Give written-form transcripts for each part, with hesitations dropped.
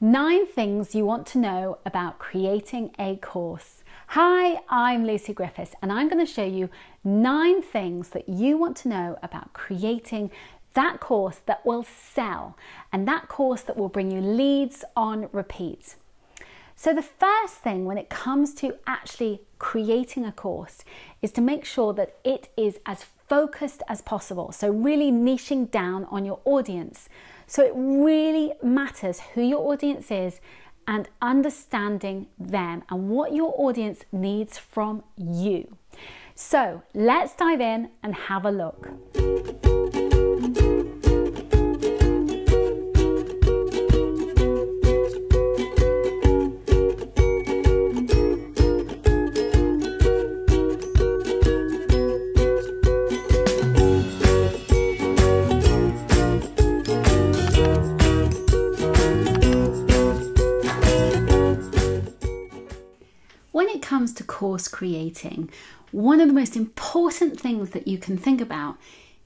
9 things you want to know about creating a course. Hi, I'm Lucy Griffiths and I'm going to show you 9 things that you want to know about creating that course that will sell and that course that will bring you leads on repeat. So the first thing when it comes to actually creating a course is to make sure that it is as focused as possible. So really niching down on your audience. So it really matters who your audience is and understanding them and what your audience needs from you. So let's dive in and have a look. When it comes to course creating, one of the most important things that you can think about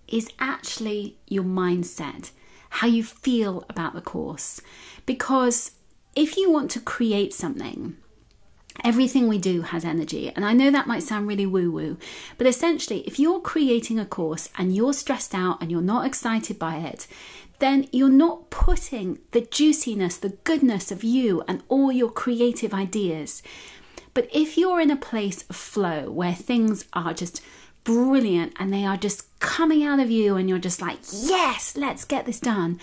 is actually your mindset, how you feel about the course. Because if you want to create something, everything we do has energy. And I know that might sound really woo-woo, but essentially, if you're creating a course and you're stressed out and you're not excited by it, then you're not putting the juiciness, the goodness of you and all your creative ideas. But if you're in a place of flow where things are just brilliant and they are just coming out of you and you're just like, yes, let's get this done,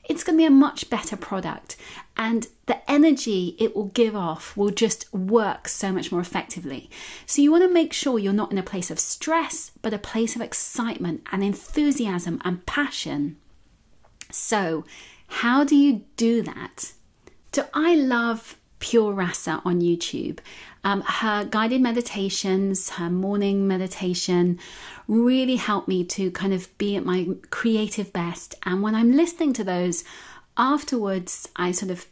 it's going to be a much better product. And the energy it will give off will just work so much more effectively. So you want to make sure you're not in a place of stress, but a place of excitement and enthusiasm and passion. So how do you do that? So I love Pure Rasa on YouTube. Her guided meditations, her morning meditation really helped me to kind of be at my creative best. And when I'm listening to those afterwards, I sort of,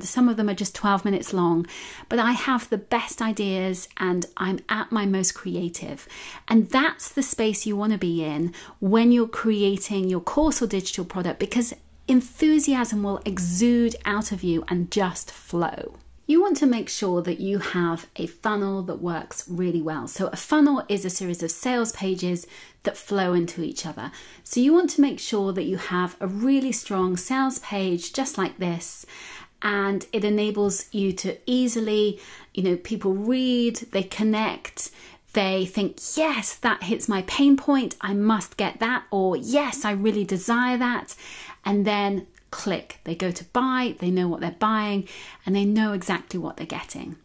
some of them are just 12 minutes long, but I have the best ideas and I'm at my most creative. And that's the space you want to be in when you're creating your course or digital product, because enthusiasm will exude out of you and just flow. You want to make sure that you have a funnel that works really well. So a funnel is a series of sales pages that flow into each other. So you want to make sure that you have a really strong sales page just like this, and it enables you to easily, people read, they connect, they think, yes, that hits my pain point, I must get that, or yes, I really desire that, and then click, they go to buy, they know what they're buying, and they know exactly what they're getting.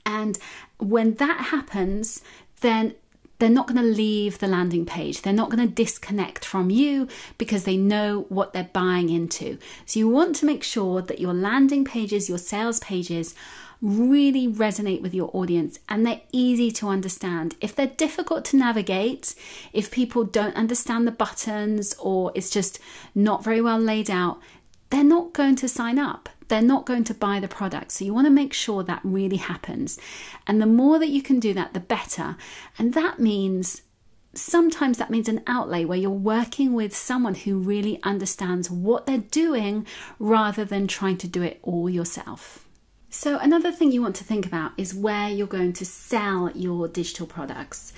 And when that happens, then they're not going to leave the landing page. They're not going to disconnect from you because they know what they're buying into. So you want to make sure that your landing pages, your sales pages, really resonate with your audience and they're easy to understand. If they're difficult to navigate, if people don't understand the buttons or it's just not very well laid out, they're not going to sign up. They're not going to buy the product. So you want to make sure that really happens. And the more that you can do that, the better. And that means sometimes that means an outlay where you're working with someone who really understands what they're doing rather than trying to do it all yourself. So another thing you want to think about is where you're going to sell your digital products.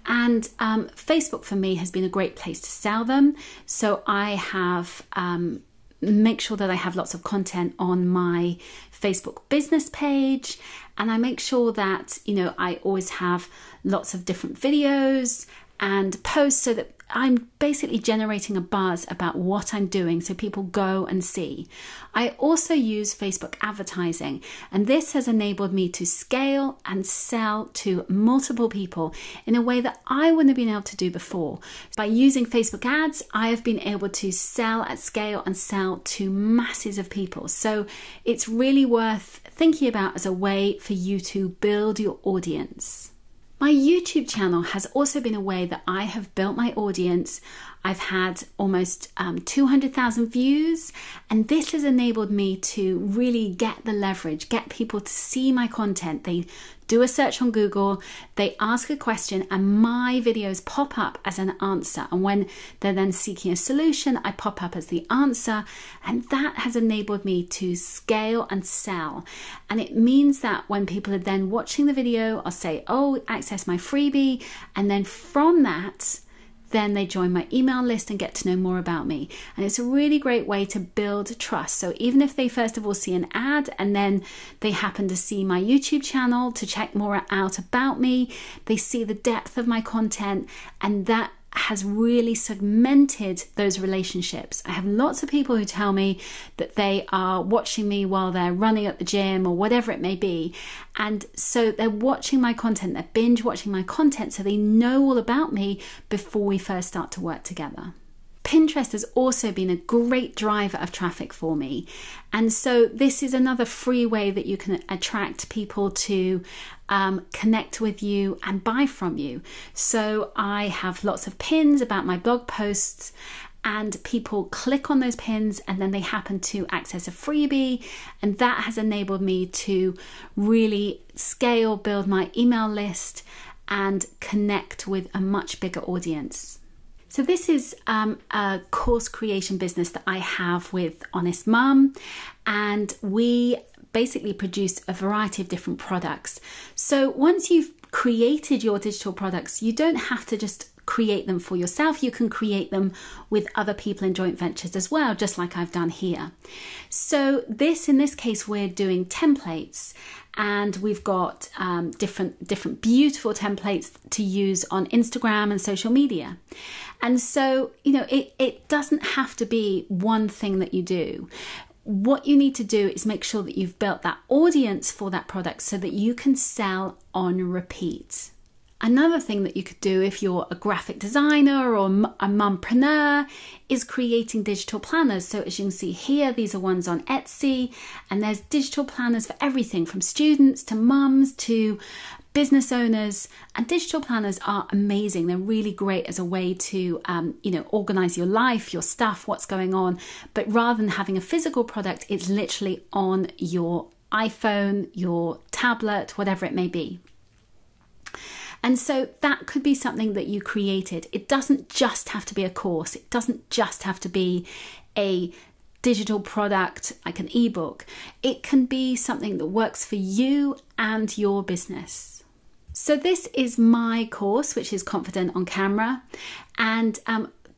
And Facebook for me has been a great place to sell them. So I have make sure that I have lots of content on my Facebook business page, and I make sure that I always have lots of different videos and posts so that I'm basically generating a buzz about what I'm doing so people go and see. I also use Facebook advertising, and this has enabled me to scale and sell to multiple people in a way that I wouldn't have been able to do before. By using Facebook ads, I have been able to sell at scale and sell to masses of people. So it's really worth thinking about as a way for you to build your audience. My YouTube channel has also been a way that I have built my audience. I've had almost 200,000 views, and this has enabled me to really get the leverage, get people to see my content. They do a search on Google, they ask a question, and my videos pop up as an answer. And when they're then seeking a solution, I pop up as the answer. And that has enabled me to scale and sell. And it means that when people are then watching the video, I'll say, oh, access my freebie. And then from that, then they join my email list and get to know more about me. And it's a really great way to build trust. So even if they first of all see an ad and then they happen to see my YouTube channel to check more out about me, they see the depth of my content, and that has really segmented those relationships. I have lots of people who tell me that they are watching me while they're running at the gym or whatever it may be. And so they're watching my content, they're binge watching my content, so they know all about me before we first start to work together. Pinterest has also been a great driver of traffic for me. And so this is another free way that you can attract people to connect with you and buy from you. So I have lots of pins about my blog posts, and people click on those pins and then they happen to access a freebie. And that has enabled me to really scale, build my email list and connect with a much bigger audience. So this is a course creation business that I have with Honest Mum, and we basically produce a variety of different products. So once you've created your digital products, you don't have to just create them for yourself. You can create them with other people in joint ventures as well, just like I've done here. So in this case, we're doing templates, and we've got different beautiful templates to use on Instagram and social media. And so, it doesn't have to be one thing that you do. What you need to do is make sure that you've built that audience for that product so that you can sell on repeat. Another thing that you could do if you're a graphic designer or a mumpreneur is creating digital planners. So as you can see here, these are ones on Etsy, and there's digital planners for everything from students to mums to business owners. And digital planners are amazing. They're really great as a way to, organize your life, your stuff, what's going on. But rather than having a physical product, it's literally on your iPhone, your tablet, whatever it may be. And so that could be something that you created. It doesn't just have to be a course. It doesn't just have to be a digital product like an ebook. It can be something that works for you and your business. So this is my course, which is Confident on Camera. And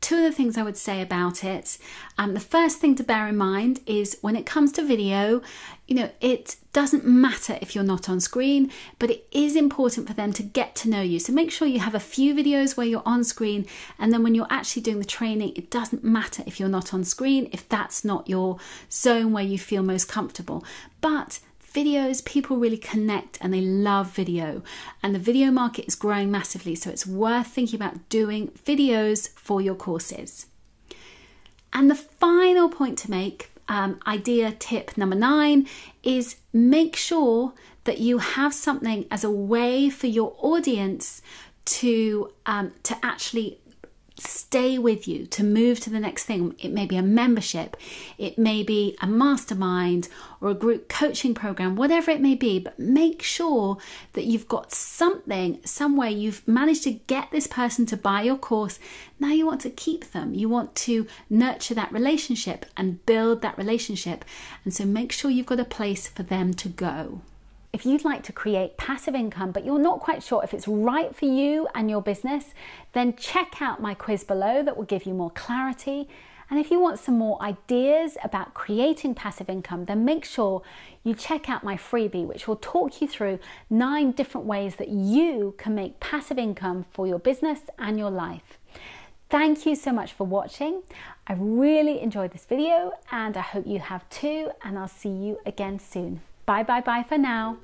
two of the things I would say about it, the first thing to bear in mind is when it comes to video, it doesn't matter if you're not on screen, but it is important for them to get to know you. So make sure you have a few videos where you're on screen, and then when you're actually doing the training, it doesn't matter if you're not on screen, if that's not your zone where you feel most comfortable. But videos, people really connect and they love video, and the video market is growing massively, so it's worth thinking about doing videos for your courses. And the final point to make, idea tip number 9, is make sure that you have something as a way for your audience to actually stay with you, to move to the next thing. It may be a membership, it may be a mastermind or a group coaching program, whatever it may be, but make sure that you've got something, somewhere you've managed to get this person to buy your course. Now you want to keep them, you want to nurture that relationship and build that relationship, and so make sure you've got a place for them to go. If you'd like to create passive income, but you're not quite sure if it's right for you and your business, then check out my quiz below that will give you more clarity. And if you want some more ideas about creating passive income, then make sure you check out my freebie, which will talk you through 9 different ways that you can make passive income for your business and your life. Thank you so much for watching. I really enjoyed this video, and I hope you have too, and I'll see you again soon. Bye bye bye for now.